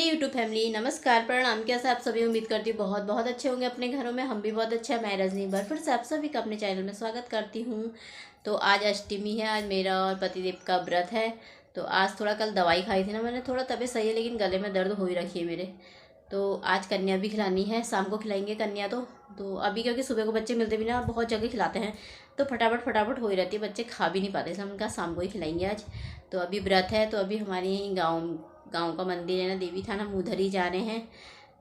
हे YouTube family, नमस्कार, प्रणाम। कैसे आप सभी? उम्मीद करती हूँ बहुत बहुत अच्छे होंगे अपने घरों में। हम भी बहुत अच्छे हैं। मैं रजनी एक बार फिर से आप सभी का अपने चैनल में स्वागत करती हूँ। तो आज अष्टमी है, आज मेरा और पतिदेव का व्रत है। तो आज थोड़ा कल दवाई खाई थी ना मैंने, थोड़ा तबीयत सही है लेकिन गले में दर्द हो ही रखी है मेरे। तो आज कन्या भी खिलानी है, शाम को खिलाएंगे कन्या। तो अभी क्योंकि सुबह को बच्चे मिलते भी ना, बहुत जगह खिलाते हैं तो फटाफट फटाफट हो ही रहती है, बच्चे खा भी नहीं पाते, इसलिए हमने कहा शाम को ही खिलाएंगे आज। तो अभी व्रत है, तो अभी हमारे यहीं गांव का मंदिर है ना, देवी थान, हम उधर ही जा रहे हैं।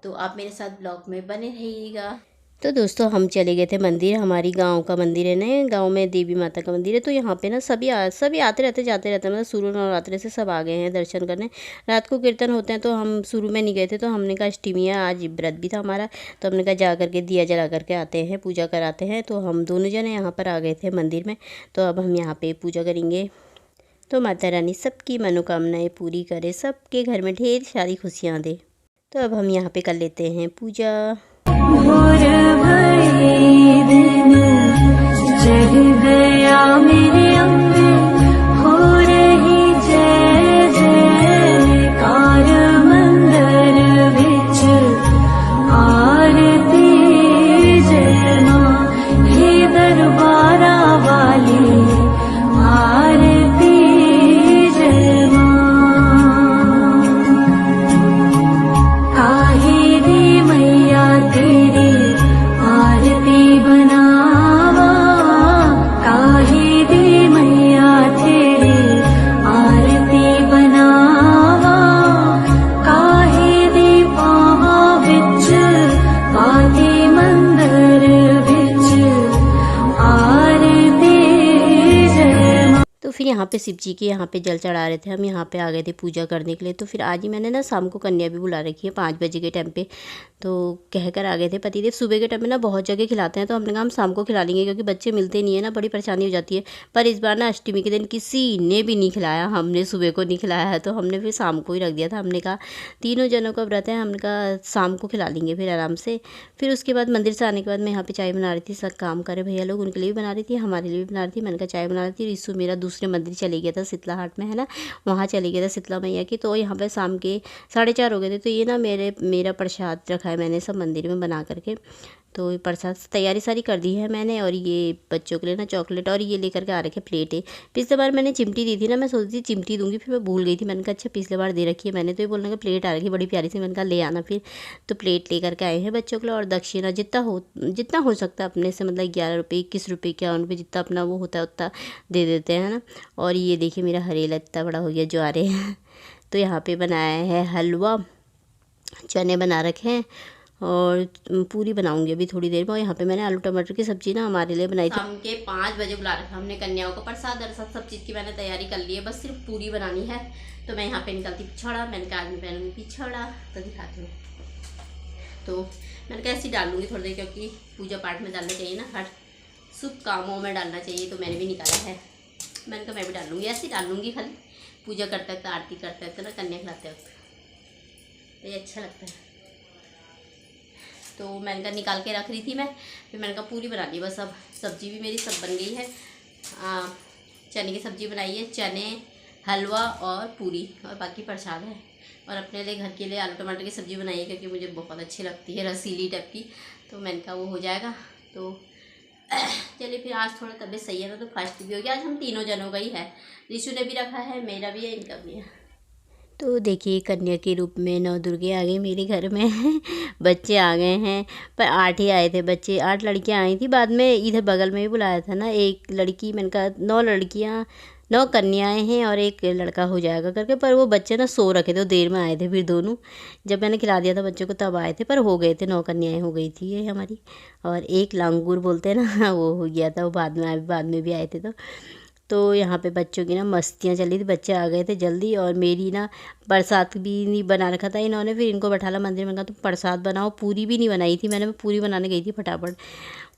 तो आप मेरे साथ ब्लॉग में बने रहिएगा। तो दोस्तों, हम चले गए थे मंदिर, हमारी गांव का मंदिर है ना, गांव में देवी माता का मंदिर है। तो यहाँ पे ना सभी आते रहते जाते रहते हैं, मतलब शुरू नवरात्रे से सब आ गए हैं दर्शन करने। रात को कीर्तन होते हैं, तो हम शुरू में नहीं गए थे, तो हमने कहा अष्टमी है, आज व्रत भी था हमारा, तो हमने कहा जा करके दिया जला करके आते हैं, पूजा कराते हैं। तो हम दोनों जने यहाँ पर आ गए थे मंदिर में। तो अब हम यहाँ पर पूजा करेंगे। तो माता रानी सबकी मनोकामनाएं पूरी करे, सबके घर में ढेर सारी खुशियाँ दे। तो अब हम यहाँ पे कर लेते हैं पूजा। चढ़ गया मेरे अंग, हो रही जय जयकार मंदिर विच, आरती जय मां, हे दरबारा वाली, आरती जय मां। काहे दी मैया तेरी आरती बनावा, काहे दी मैया तेरी आरती बनावा, काहे दी पावा विच, पाती मंदिर विच, आरती जय मां। तो फिर यहाँ पे शिव जी के यहाँ पे जल चढ़ा रहे थे, हम यहाँ पे आ गए थे पूजा करने के लिए। तो फिर आज ही मैंने ना शाम को कन्या भी बुला रखी है 5 बजे के टाइम पे। तो कहकर आ गए थे पतिदेव। सुबह के टाइम में ना बहुत जगह खिलाते हैं, तो हमने कहा हम शाम को खिला लेंगे, क्योंकि बच्चे मिलते नहीं है ना, बड़ी परेशानी हो जाती है। पर इस बार ना अष्टमी के दिन किसी ने भी नहीं खिलाया, हमने सुबह को नहीं खिलाया है, तो हमने फिर शाम को ही रख दिया था। हमने कहा तीनों जनों का व्रत है, हमने कहा शाम को खिला लेंगे फिर आराम से। फिर उसके बाद मंदिर से आने के बाद मैं यहाँ पे चाय बना रही थी, सब काम करे भैया लोग, उनके लिए भी बना रही थी, हमारे लिए भी बना रही थी। मैंने कहा चाय बना रही थी। रिसू मेरा दूसरे मंदिर चले गया था, शीतला हाट में है ना, वहाँ चले गया था शीतला मैया की। तो यहाँ पे शाम के 4:30 हो गए थे। तो ये ना मेरा प्रसाद रखा है मैंने सब मंदिर में बना करके। तो प्रसाद तैयारी सारी कर दी है मैंने। और ये बच्चों के लिए ना चॉकलेट, और ये लेकर के आ रखे प्लेट है। पिछले बार मैंने चिमटी दी थी ना, मैं सोचती थी चिमटी दूंगी, फिर मैं भूल गई थी। मैंने कहा अच्छा पिछले बार दे रखी है मैंने, तो ये बोलने का प्लेट आ रखी बड़ी प्यारी सी, मैंने कहा ले आना फिर। तो प्लेट लेकर के आए हैं बच्चों के लिए। और दक्षिणा जितना हो सकता है अपने से, मतलब 11 रुपये 21 रुपये 51 रुपये, जितना अपना वो होता है उतना दे देते हैं ना। और ये देखिए मेरा हरेला इतना बड़ा हो गया जो आ रहे हैं। तो यहाँ पे बनाया है हलवा, चने बना रखे हैं, और पूरी बनाऊंगी अभी थोड़ी देर में। और यहाँ पे मैंने आलू टमाटर की सब्जी ना हमारे लिए बनाई थी। शाम के 5 बजे बुला रखा हमने कन्याओं को। प्रसाद अरसाद सब चीज़ की मैंने तैयारी कर ली है, बस सिर्फ पूरी बनानी है। तो मैं यहाँ पे निकलती पिछड़ा, मैंने कहा आज मैं पहनूंगी पिछड़ा, तो दिखाती हूँ। तो मैंने कहा ऐसी डाल लूँगी थोड़ी देर, क्योंकि पूजा पाठ में डालना चाहिए ना, हर शुभ कामों में डालना चाहिए। तो मैंने भी निकाला है, मैंने कहा मैं भी डाल लूँगी, ऐसे डाल लूँगी खाली पूजा करते वक्त, आरती करते वक्त ना, कन्या खिलाते वक्त, तो ये अच्छा लगता है। तो मैंने कहा निकाल के रख रही थी मैं, फिर मैंने कहा पूरी बना ली बस। अब सब्जी भी मेरी सब बन गई है। चने की सब्ज़ी बनाई है, चने, हलवा और पूरी, और बाकी प्रसाद है। और अपने लिए घर के लिए आलू टमाटर की सब्ज़ी बनाई है, क्योंकि मुझे बहुत अच्छी लगती है रसीली टाइप की। तो मैंने कहा वो हो जाएगा। तो चलिए फिर आज थोड़ा तबीयत सही है ना, तो फास्ट भी हो गया। आज हम तीनों जनों का ही है, ऋषु ने भी रखा है, मेरा भी है, इनका भी है। तो देखिए कन्या के रूप में 9 दुर्गे आ गई मेरे घर में। बच्चे आ गए हैं, पर 8 ही आए थे बच्चे, 8 लड़कियां आई थी। बाद में इधर बगल में भी बुलाया था ना एक लड़की, मैंने कहा 9 लड़कियां 9 कन्याएं हैं और एक लड़का हो जाएगा करके। पर वो बच्चे ना सो रखे थे, वो देर में आए थे फिर दोनों, जब मैंने खिला दिया था बच्चों को तब आए थे। पर हो गए थे, 9 कन्याएं हो गई थी ये हमारी। और एक लांगूर बोलते हैं ना, वो हो गया था, वो बाद में भी आए थे। तो यहाँ पे बच्चों की ना मस्तियाँ चल रही थी, बच्चे आ गए थे जल्दी। और मेरी ना प्रसाद भी नहीं बना रखा था इन्होंने, फिर इनको बैठाला मंदिर में, कहा तुम प्रसाद बनाओ। पूरी भी नहीं बनाई थी मैंने, पूरी बनाने गई थी फटाफट।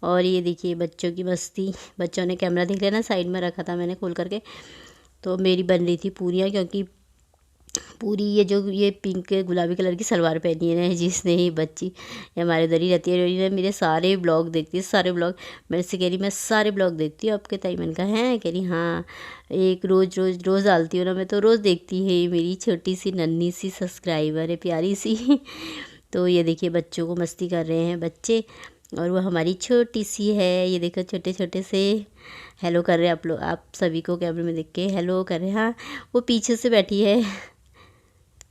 और ये देखिए बच्चों की मस्ती, बच्चों ने कैमरा देख लिया ना, साइड में रखा था मैंने खोल करके। तो मेरी बन रही थी पूरियाँ, क्योंकि पूरी ये पिंक गुलाबी कलर की सलवार पहनी है ना जिसने ही बच्ची, ये हमारे उधर ही रहती है। ये मेरे सारे ब्लॉग देखती है, सारे ब्लॉग मेरे से कह रही मैं सारे ब्लॉग देखती हूँ आपके ताई। मैंने कहा है, कह रही हाँ, एक रोज़ डालती हूँ ना मैं, तो रोज़ देखती है। मेरी छोटी सी नन्ही सी सब्सक्राइबर है, प्यारी सी। तो ये देखिए बच्चों को मस्ती कर रहे हैं बच्चे, और वो हमारी छोटी सी है। ये देखो छोटे छोटे से हेलो कर रहे हैं आप लोग, आप सभी को कैमरे में देख के हेलो कर रहे हैं। हाँ, वो पीछे से बैठी है।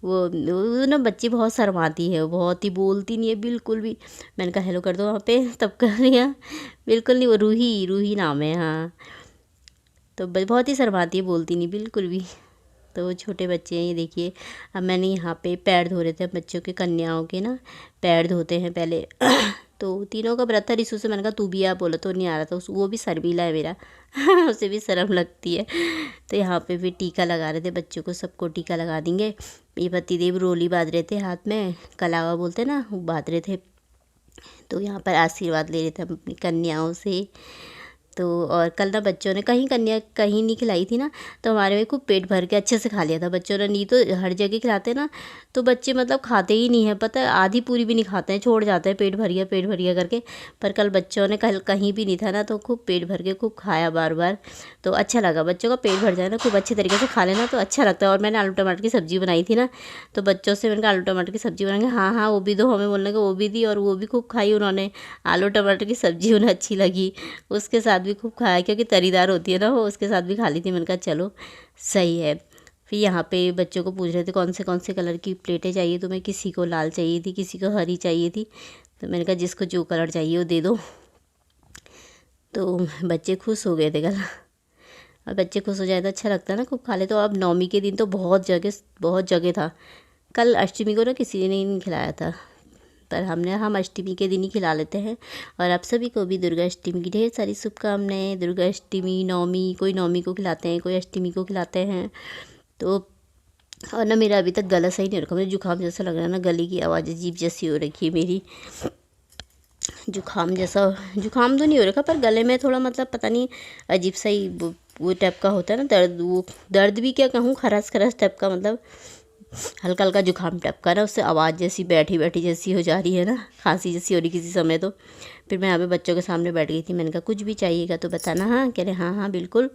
वो ना बच्ची बहुत शर्माती है, वो बहुत ही बोलती नहीं है बिल्कुल भी। मैंने कहा हेलो कर दो वहाँ पे, तब कर रही है। बिल्कुल नहीं, वो रूही नाम है। हाँ, तो बहुत ही शर्माती है, बोलती नहीं बिल्कुल भी। तो वो छोटे बच्चे हैं, ये देखिए। अब मैंने यहाँ पे पैर धो रहे थे बच्चों के, कन्याओं के ना पैर धोते हैं पहले। तो तीनों का व्रत था। रिसू से मैंने कहा तू भी आ, बोला तो नहीं आ रहा था, वो भी शर्मीला है मेरा। उसे भी शर्म लगती है। तो यहाँ पे भी टीका लगा रहे थे बच्चों को, सबको टीका लगा देंगे। ये पतिदेव रोली बांध रहे थे हाथ में, कलावा बोलते ना, वो बांध रहे थे। तो यहाँ पर आशीर्वाद ले रहे थे अपनी कन्याओं से। तो और कल ना बच्चों ने कन्या कहीं नहीं खिलाई थी ना, तो हमारे में खूब पेट भर के अच्छे से खा लिया था बच्चों ने। नहीं तो हर जगह खिलाते ना, तो बच्चे मतलब खाते ही नहीं है, पता है, आधी पूरी भी नहीं खाते हैं, छोड़ जाते हैं पेट भरिया करके। पर कल बच्चों ने कहीं भी नहीं था ना, तो खूब पेट भर के खूब खाया बार बार। तो अच्छा लगा, बच्चों का पेट भर जाए ना, खूब अच्छे तरीके से खा लेना तो अच्छा लगता है। और मैंने आलू टमाटर की सब्ज़ी बनाई थी ना, तो बच्चों से मैंने कहा आलू टमाटर की सब्ज़ी बनाएंगे, हाँ हाँ वो भी दो, हमें बोलने का वो भी दी, और वो भी खूब खाई उन्होंने। आलू टमाटर की सब्ज़ी उन्हें अच्छी लगी, उसके साथ भी खूब खाया, क्योंकि तरीदार होती है ना वो, उसके साथ भी खा ली थी। मैंने कहा चलो सही है। फिर यहाँ पे बच्चों को पूछ रहे थे कौन से कलर की प्लेटें चाहिए तुम्हें, किसी को लाल चाहिए थी, किसी को हरी चाहिए थी। तो मैंने कहा जिसको जो कलर चाहिए वो दे दो। तो बच्चे खुश हो गए थे कल। और बच्चे खुश हो जाए तो अच्छा लगता है ना, खूब खा ले। तो अब नौमी के दिन तो बहुत जगह था। कल अष्टमी को ना किसी ने नहीं खिलाया था, पर हम अष्टमी के दिन ही खिला लेते हैं। और आप सभी को भी दुर्गा अष्टमी की ढेर सारी शुभकामनाएं। दुर्गा अष्टमी, नौमी, कोई नौमी को खिलाते हैं, कोई अष्टमी को खिलाते हैं। तो और ना मेरा अभी तक गला सही नहीं हो रखा, मुझे जुकाम जैसा लग रहा है ना, गले की आवाज़ अजीब जैसी हो रखी है मेरी। जुकाम तो नहीं हो रखा, पर गले में थोड़ा मतलब पता नहीं अजीब सा ही वो टाइप का होता है ना दर्द। वो दर्द भी क्या कहूँ, खराश टाइप का, मतलब हल्का हल्का जुकाम टाइप का ना, उससे आवाज़ जैसी बैठी जैसी हो जा रही है ना, खांसी जैसी हो रही किसी समय। तो फिर मैं यहाँ पे बच्चों के सामने बैठ गई थी। मैंने कहा कुछ भी चाहिएगा तो बताना। हाँ, कह रहे हाँ हाँ बिल्कुल।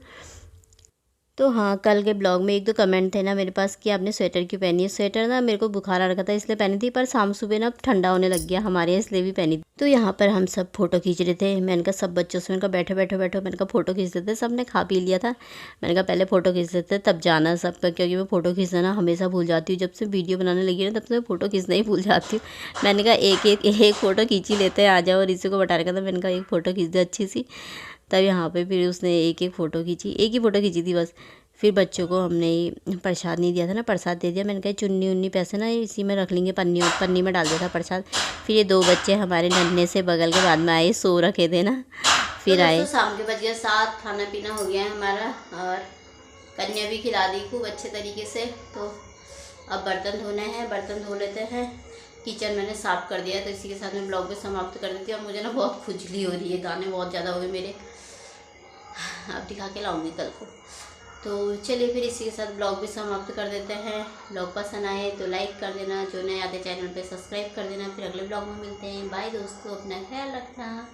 तो हाँ, कल के ब्लॉग में एक दो कमेंट थे ना मेरे पास कि आपने स्वेटर क्यों पहनी है। स्वेटर ना मेरे को बुखार आ रखा था इसलिए पहनी थी, पर शाम सुबह ना ठंडा होने लग गया हमारे यहाँ, इसलिए भी पहनी थी। तो यहाँ पर हम सब फ़ोटो खींच रहे थे। मैंने कहा सब बच्चों से, मैंने कहा बैठो, मैंने कहा फ़ोटो खींच लेते। सब ने खा पी लिया था। मैंने कहा पहले फ़ोटो खींच लेते तब जाना सबका, क्योंकि मैं फ़ोटो खींचना ना हमेशा भूल जाती हूँ। जब से वीडियो बनाने लगी ना तब से मैं फ़ोटो खींचना ही भूल जाती हूँ। मैंने कहा एक फ़ोटो खींच ही लेते हैं, आ जाओ। और इसी को बता रखा था, मैंने कहा एक फ़ोटो खींच दे अच्छी सी। तब यहाँ पे फिर उसने एक ही फ़ोटो खींची थी बस। फिर बच्चों को हमने प्रसाद नहीं दिया था ना, प्रसाद दे दिया। मैंने कहा चुन्नी उन्नी पैसे ना इसी में रख लेंगे, पन्नी में डाल दिया था प्रसाद। फिर ये दो बच्चे हमारे नन्हे से बगल के बाद में आए, सो रखे थे ना, फिर आए। तो शाम के बज गए 7, खाना पीना हो गया है हमारा, और कन्या भी खिला दी खूब अच्छे तरीके से। तो अब बर्तन धोने हैं, बर्तन धो लेते हैं। किचन मैंने साफ़ कर दिया, तो इसी के साथ मैं ब्लॉग में समाप्त कर देती हूँ। अब मुझे ना बहुत खुजली हो रही है, दाने बहुत ज़्यादा हो गए मेरे, अब दिखा के लाऊंगी कल को। तो चलिए फिर इसी के साथ ब्लॉग भी समाप्त कर देते हैं। ब्लॉग पसंद आए तो लाइक कर देना, जो नए आते चैनल पे सब्सक्राइब कर देना। फिर अगले ब्लॉग में मिलते हैं। बाय दोस्तों, अपना ख्याल रखना।